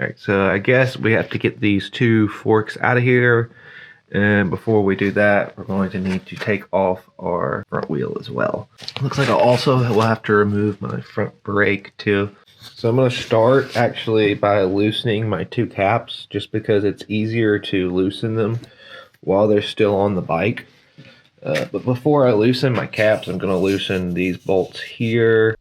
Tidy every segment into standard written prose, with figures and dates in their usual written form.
Alright, so I guess we have to get these two forks out of here. And before we do that, we're going to need to take off our front wheel as well. Looks like I also will have to remove my front brake too. So I'm going to start actually by loosening my two caps, just because it's easier to loosen them while they're still on the bike. But before I loosen my caps, I'm going to loosen these bolts here.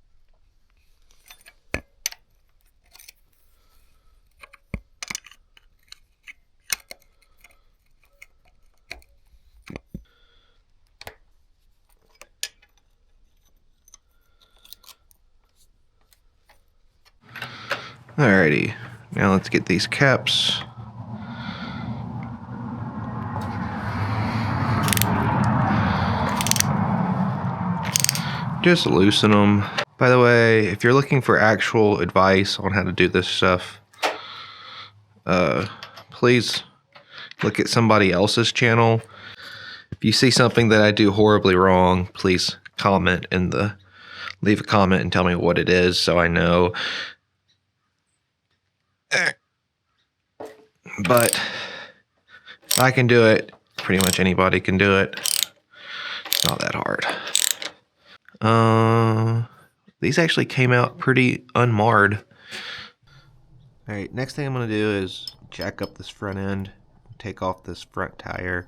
Alrighty, now let's get these caps. Just loosen them. By the way, if you're looking for actual advice on how to do this stuff, please look at somebody else's channel. If you see something that I do horribly wrong, please leave a comment and tell me what it is so I know. But if I can do it, pretty much anybody can do it. It's not that hard. These actually came out pretty unmarred. Alright, next thing I'm going to do is jack up this front end, take off this front tire.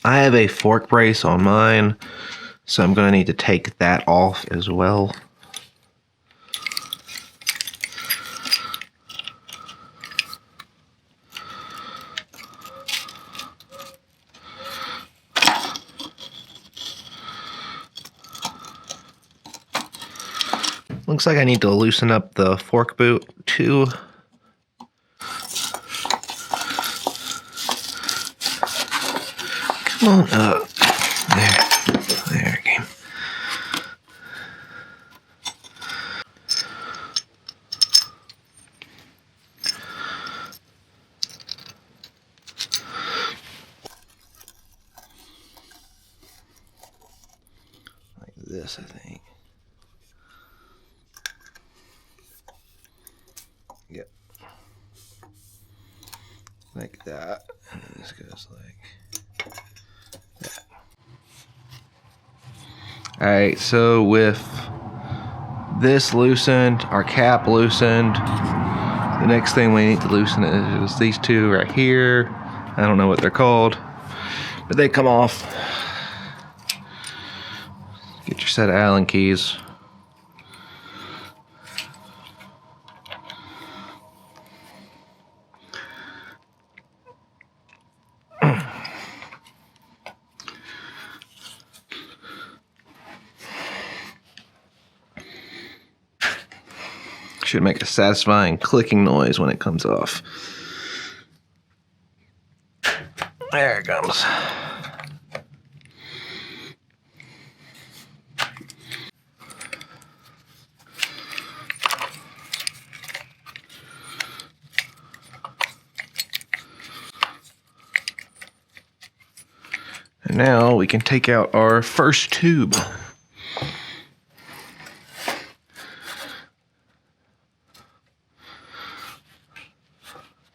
I have a fork brace on mine, so I'm going to need to take that off as well. Looks like I need to loosen up the fork boot too. Come on up. There it came. Like this, I think. Yep. Like that. And this goes like that. Alright, so with this loosened, our cap loosened, the next thing we need to loosen is these two right here. I don't know what they're called, but they come off. Get your set of Allen keys. Should make a satisfying clicking noise when it comes off. There it comes. Now we can take out our first tube.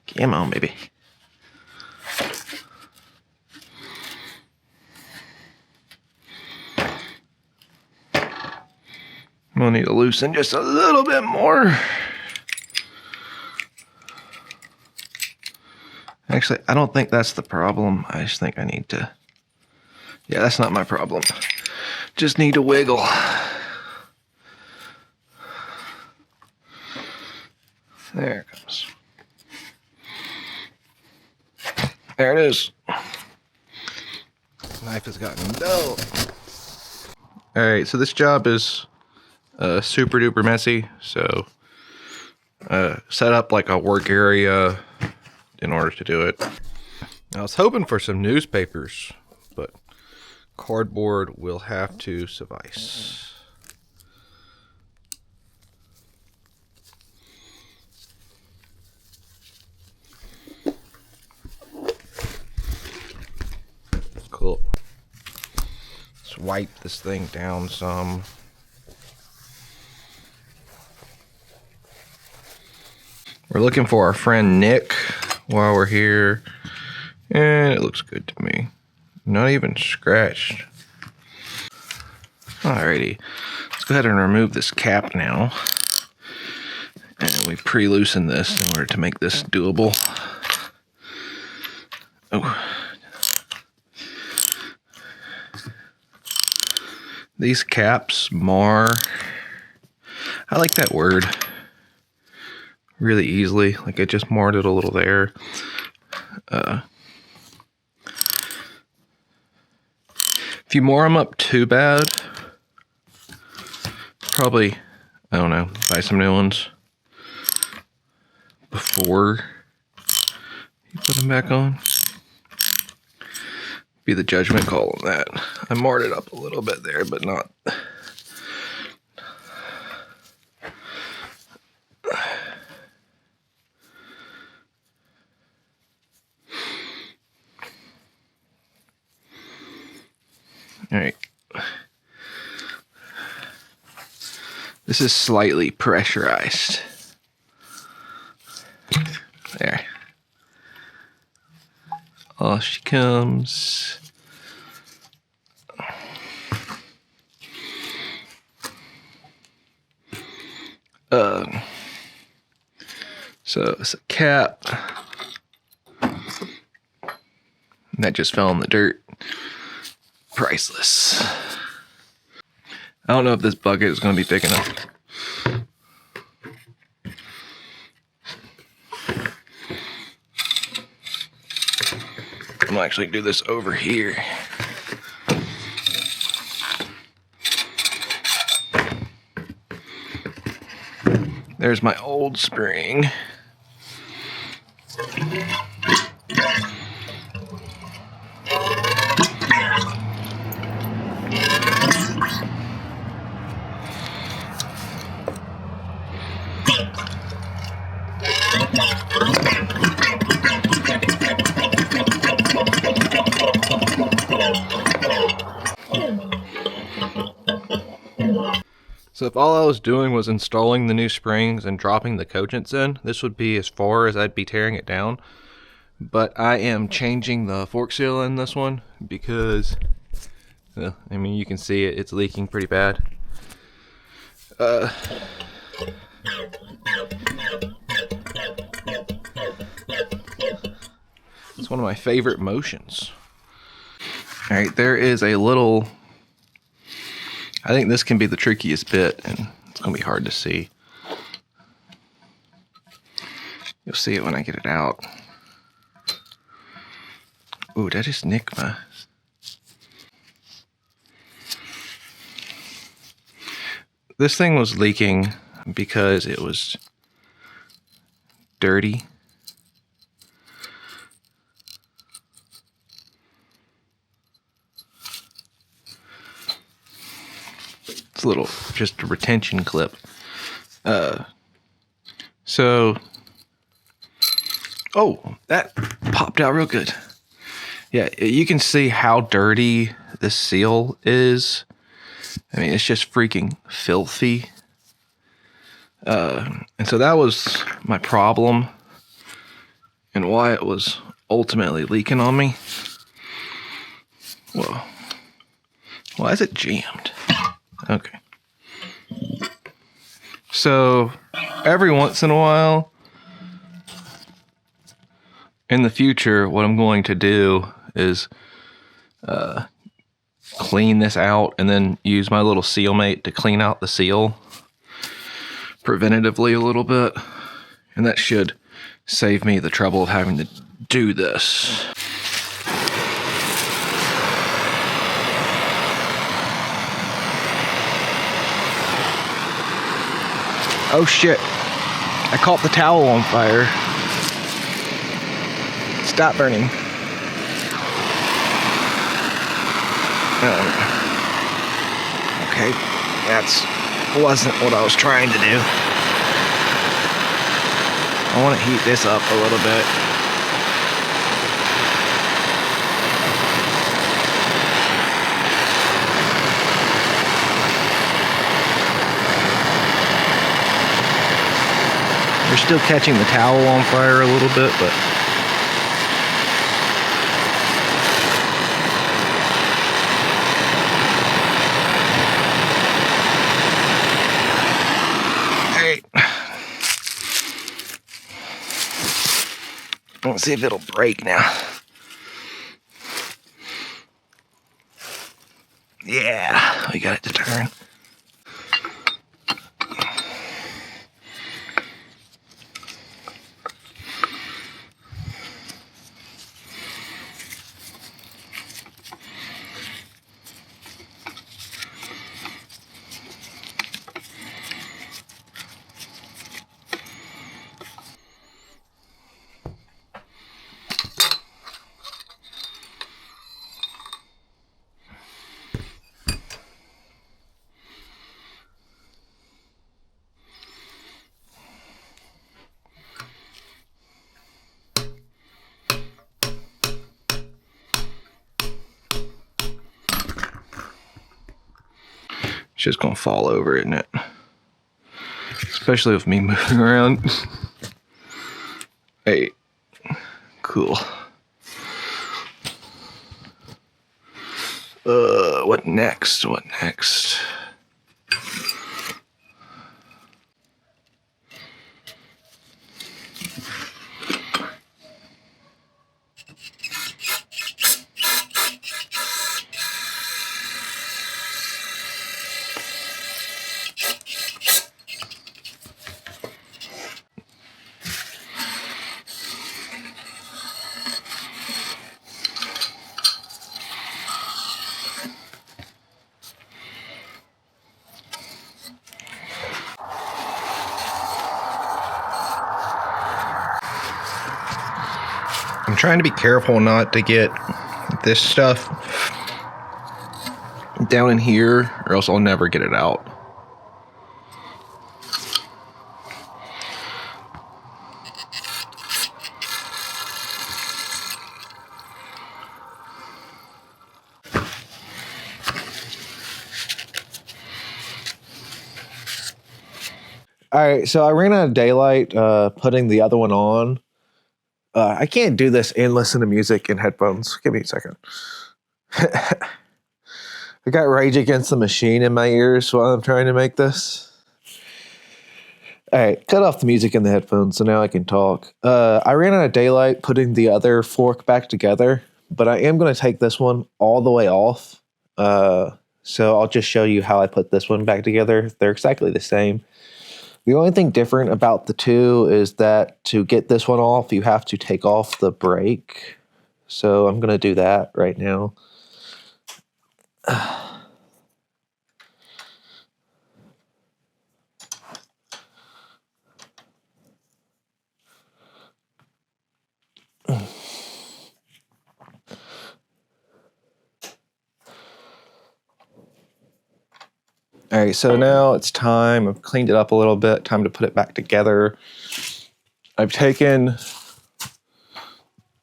Come on, baby. We'll need to loosen just a little bit more. Actually, I don't think that's the problem. I just think I need to... Yeah, that's not my problem. Just need to wiggle. There it comes. There it is. Knife has gotten dull. Alright, so this job is super duper messy. So set up like a work area in order to do it. I was hoping for some newspapers, but cardboard will have to suffice. Cool. Let's wipe this thing down some. We're looking for our friend Nick while we're here, and it looks good to me. Not even scratched. Alrighty, let's go ahead and remove this cap now. And we pre-loosen this in order to make this doable. Oh. These caps mar, I like that word, really easily. Like it just marred it a little there. If you mar them up too bad, probably, I don't know, buy some new ones before you put them back on. Be the judgment call on that. I marred it up a little bit there, but not. All right. This is slightly pressurized. There. Off she comes. So it's a cap. That just fell in the dirt. Priceless. I don't know if this bucket is going to be big enough. I'm gonna actually do this over here. There's my old spring. So if all I was doing was installing the new springs and dropping the Cogents in, this would be as far as I'd be tearing it down. But I am changing the fork seal in this one because, I mean, you can see it, it's leaking pretty bad. It's one of my favorite motions. Alright, there is a little... I think this can be the trickiest bit, and it's going to be hard to see. You'll see it when I get it out. Ooh, did I just nick my... This thing was leaking because it was dirty. It's a little, just a retention clip. So, oh, that popped out real good. Yeah, you can see how dirty this seal is. I mean, it's just freaking filthy. And so that was my problem and why it was ultimately leaking on me. Whoa. Why is it jammed? Okay. So every once in a while in the future, what I'm going to do is clean this out and then use my little seal mate to clean out the seal preventatively a little bit. And that should save me the trouble of having to do this. Oh shit, I caught the towel on fire. Stop burning. Okay, wasn't what I was trying to do. I want to heat this up a little bit. We're still catching the towel on fire a little bit, but hey, let's see if it'll break now. Yeah, we got it to turn. It's just gonna fall over, isn't it? Especially with me moving around. Hey, cool. What next? What next? I'm trying to be careful not to get this stuff down in here, or else I'll never get it out. All right, so I ran out of daylight putting the other one on. I can't do this and listen to music in headphones. Give me a second. I got Rage Against the Machine in my ears while I'm trying to make this. All right, cut off the music in the headphones so now I can talk. I ran out of daylight putting the other fork back together, but I am going to take this one all the way off. So I'll just show you how I put this one back together. They're exactly the same. The only thing different about the two is that to get this one off, you have to take off the brake. So I'm going to do that right now. All right, so now it's time. I've cleaned it up a little bit. Time to put it back together. I've taken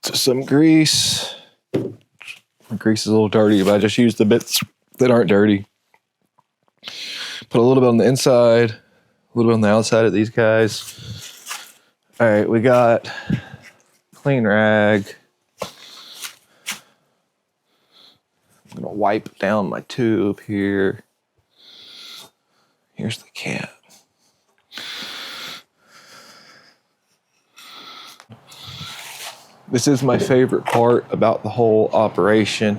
some grease The grease is a little dirty, but I just used the bits that aren't dirty. Put a little bit on the inside, a little bit on the outside of these guys. All right, we got clean rag. I'm gonna wipe down my tube here. Here's the cap. This is my favorite part about the whole operation,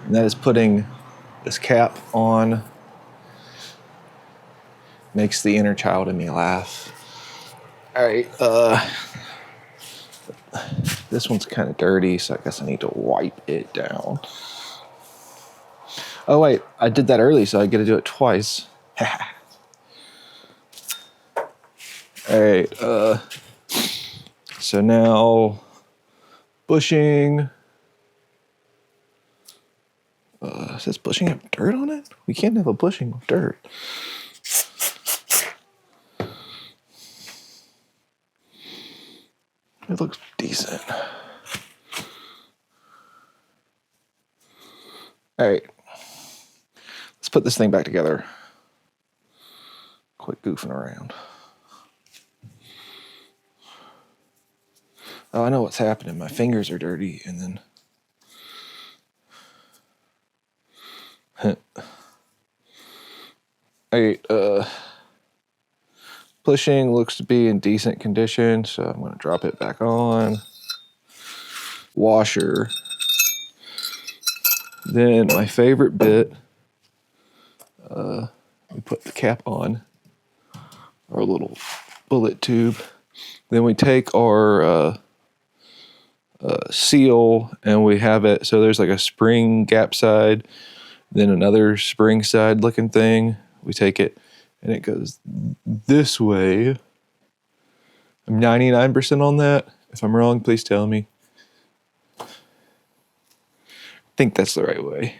and that is putting this cap on. Makes the inner child in me laugh. All right, this one's kind of dirty, so I guess I need to wipe it down. Oh wait, I did that early, so I get to do it twice. All right, so now bushing. Says bushing have dirt on it? We can't have a bushing with dirt. It looks decent. All right, let's put this thing back together. Quit goofing around. Oh, I know what's happening. My fingers are dirty, and then all right, pushing looks to be in decent condition, so I'm going to drop it back on. Washer. Then my favorite bit, we put the cap on our little bullet tube. Then we take our seal and we have it, so there's like a spring gap side, then another spring side looking thing. We take it and it goes this way. I'm 99% on that. If I'm wrong, please tell me. I think that's the right way.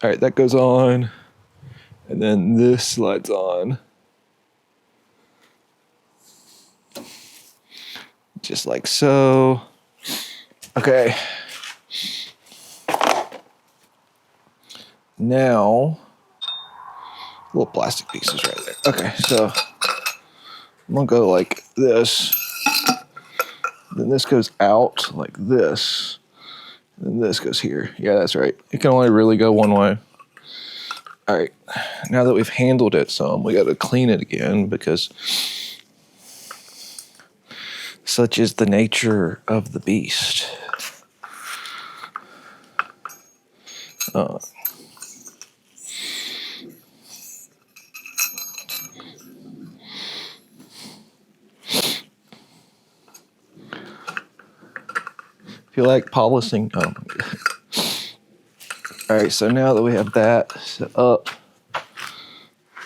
All right, that goes on. And then this slides on. Just like so. Okay. Now, little plastic pieces right there. Okay, so I'm gonna go like this. Then this goes out like this. And this goes here. Yeah, that's right. It can only really go one way. All right, now that we've handled it some, we gotta clean it again because such is the nature of the beast. If you like polishing, all right, so now that we have that set up,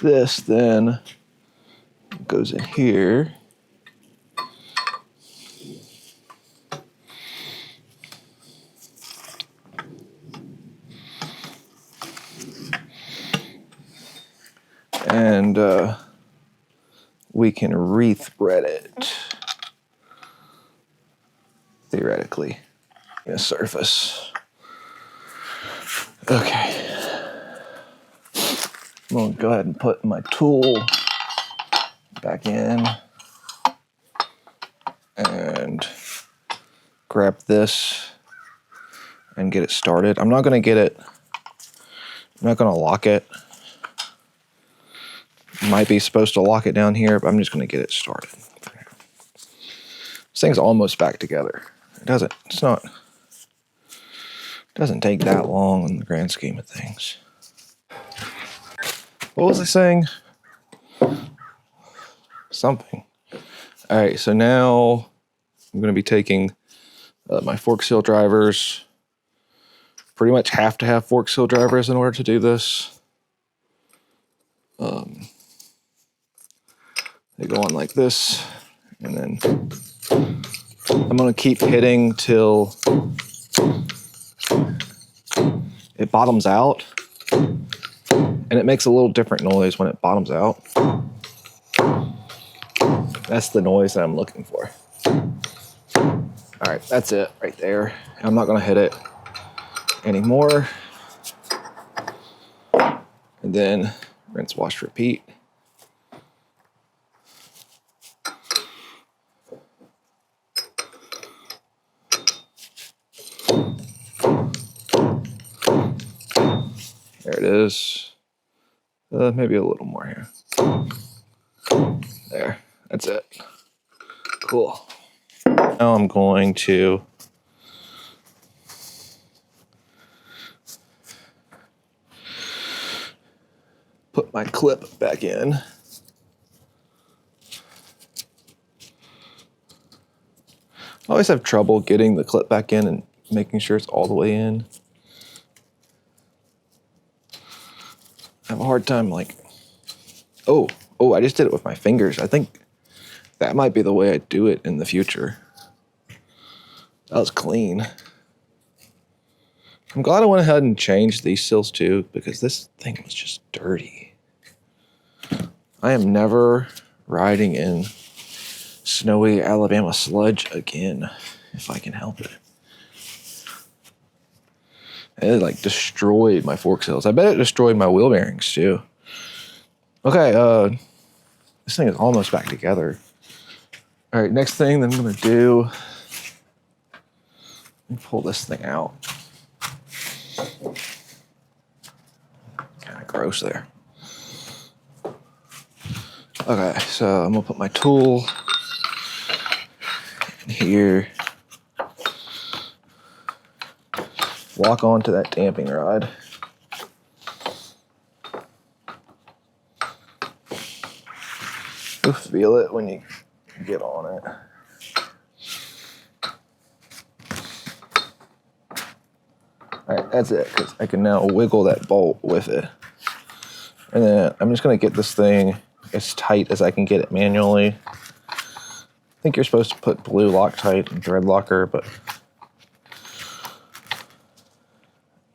this then goes in here. And we can rethread it, theoretically, in a surface. Okay. I'm gonna go ahead and put my tool back in and grab this and get it started. I'm not gonna lock it. Might be supposed to lock it down here, but I'm just gonna get it started. This thing's almost back together. It doesn't take that long in the grand scheme of things. What was I saying? Something. All right, so now I'm gonna be taking my fork seal drivers. Pretty much have to have fork seal drivers in order to do this. They go on like this, and then I'm gonna keep hitting till it bottoms out, and it makes a little different noise when it bottoms out. That's the noise that I'm looking for. All right, that's it right there. I'm not gonna hit it. anymore. And then rinse, wash, repeat. There it is. Maybe a little more here. There, that's it. Cool. Now I'm going to put my clip back in. I always have trouble getting the clip back in and making sure it's all the way in. I have a hard time like, oh, I just did it with my fingers. I think that might be the way I do it in the future. That was clean. I'm glad I went ahead and changed these seals too, because this thing was just dirty. I am never riding in snowy Alabama sludge again, if I can help it. It like destroyed my fork seals. I bet it destroyed my wheel bearings too. Okay, this thing is almost back together. All right, next thing that I'm gonna do, let me pull this thing out. Kind of gross there. Okay, so I'm gonna put my tool in here. Walk onto that damping rod. You'll feel it when you get on it. All right, that's it, because I can now wiggle that bolt with it. And then I'm just gonna get this thing as tight as I can get it manually. I think you're supposed to put blue Loctite and thread locker, but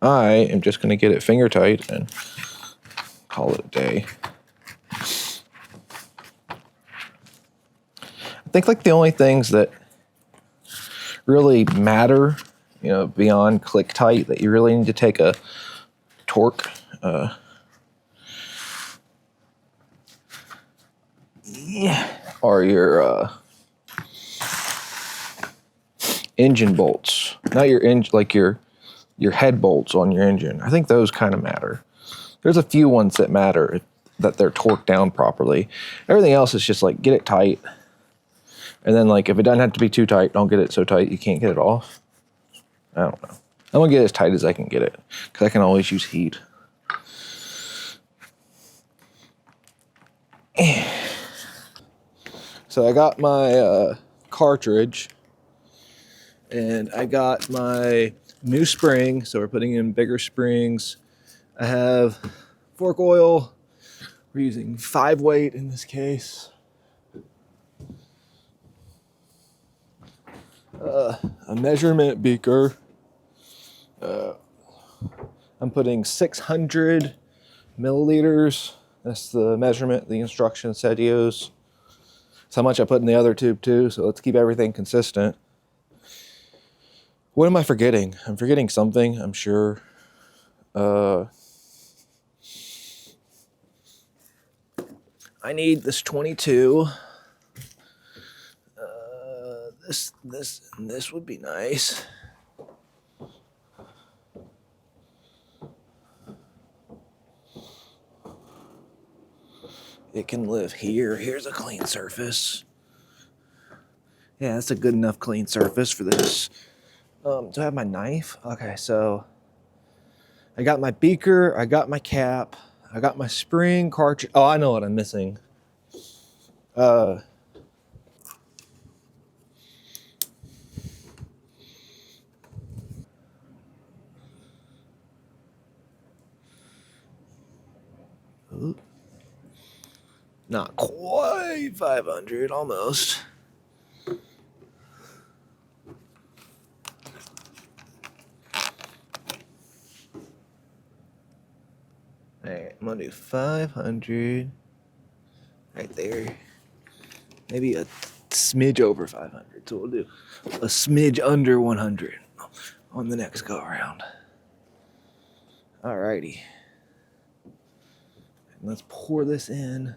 I am just gonna get it finger tight and call it a day. I think like the only things that really matter, you know, beyond click tight, that you really need to take a torque are your engine bolts. Not your engine, like your head bolts on your engine. I think those kind of matter. There's a few ones that matter, that they're torqued down properly. Everything else is just like, get it tight. And then like, if it doesn't have to be too tight, don't get it so tight you can't get it off. I don't know. I'm gonna get it as tight as I can get it, because I can always use heat. So I got my cartridge, and I got my new spring, so we're putting in bigger springs. I have fork oil. We're using 5-weight in this case. A measurement beaker. I'm putting 600 milliliters. That's the measurement the instruction said to use. That's how much I put in the other tube too, so let's keep everything consistent. What am I forgetting? I'm forgetting something, I'm sure. I need this 22. This would be nice. It can live here. Here's a clean surface. Yeah, that's a good enough clean surface for this. Do I have my knife? Okay, so I got my beaker, I got my cap, I got my spring cartridge. Oh, I know what I'm missing. Not quite 500, almost. Alright, I'm gonna do 500 right there. Maybe a smidge over 500, so we'll do a smidge under 100 on the next go around. Alrighty. Let's pour this in.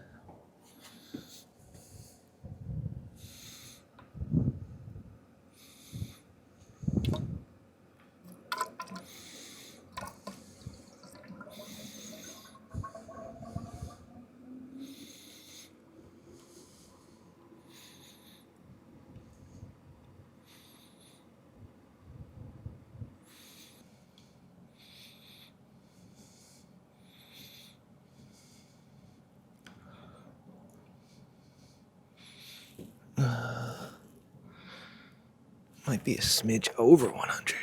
Might be a smidge over 100.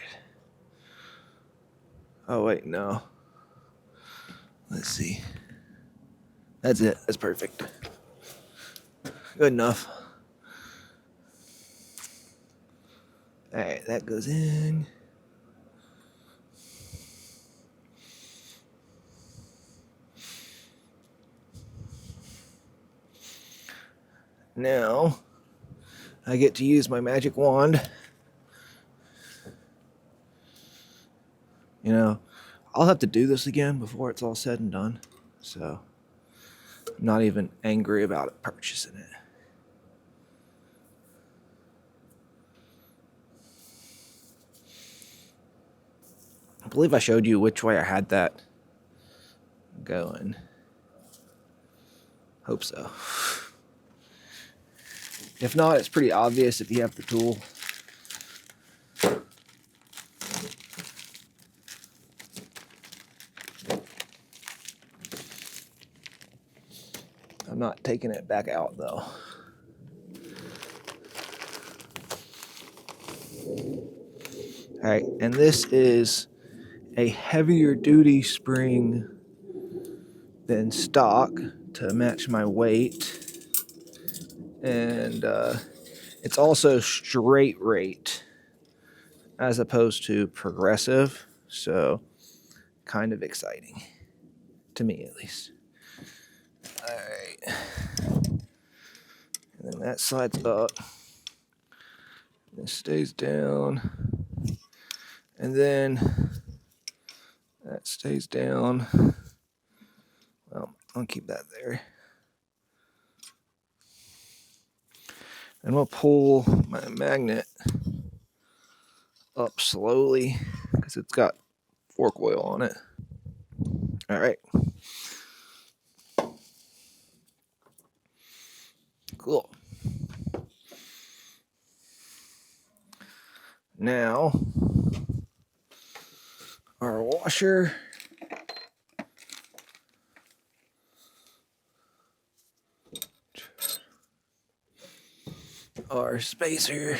Oh, wait, no. Let's see. That's it. That's perfect. Good enough. Alright, that goes in. Now, I get to use my magic wand. You know, I'll have to do this again before it's all said and done. So, I'm not even angry about it purchasing it. I believe I showed you which way I had that going. Hope so. If not, it's pretty obvious if you have the tool. I'm not taking it back out though. All right, and this is a heavier duty spring than stock to match my weight. And it's also straight rate as opposed to progressive. So kind of exciting to me, at least. All right. And then that slides up. This stays down. And then that stays down. Well, I'll keep that there. And we'll pull my magnet up slowly because it's got fork oil on it. All right. Cool. Now, our washer. Our spacer.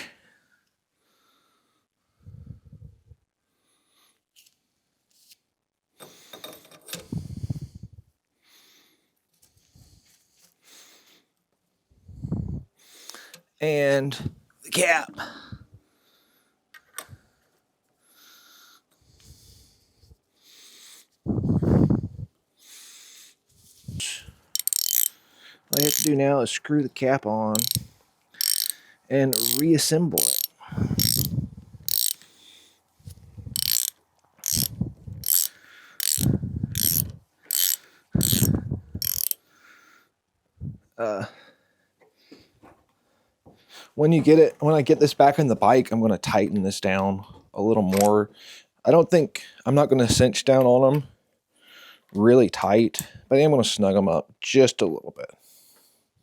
And the cap. All I have to do now is screw the cap on and reassemble it. When I get this back on the bike, I'm going to tighten this down a little more. I'm not going to cinch down on them really tight, but I am going to snug them up just a little bit.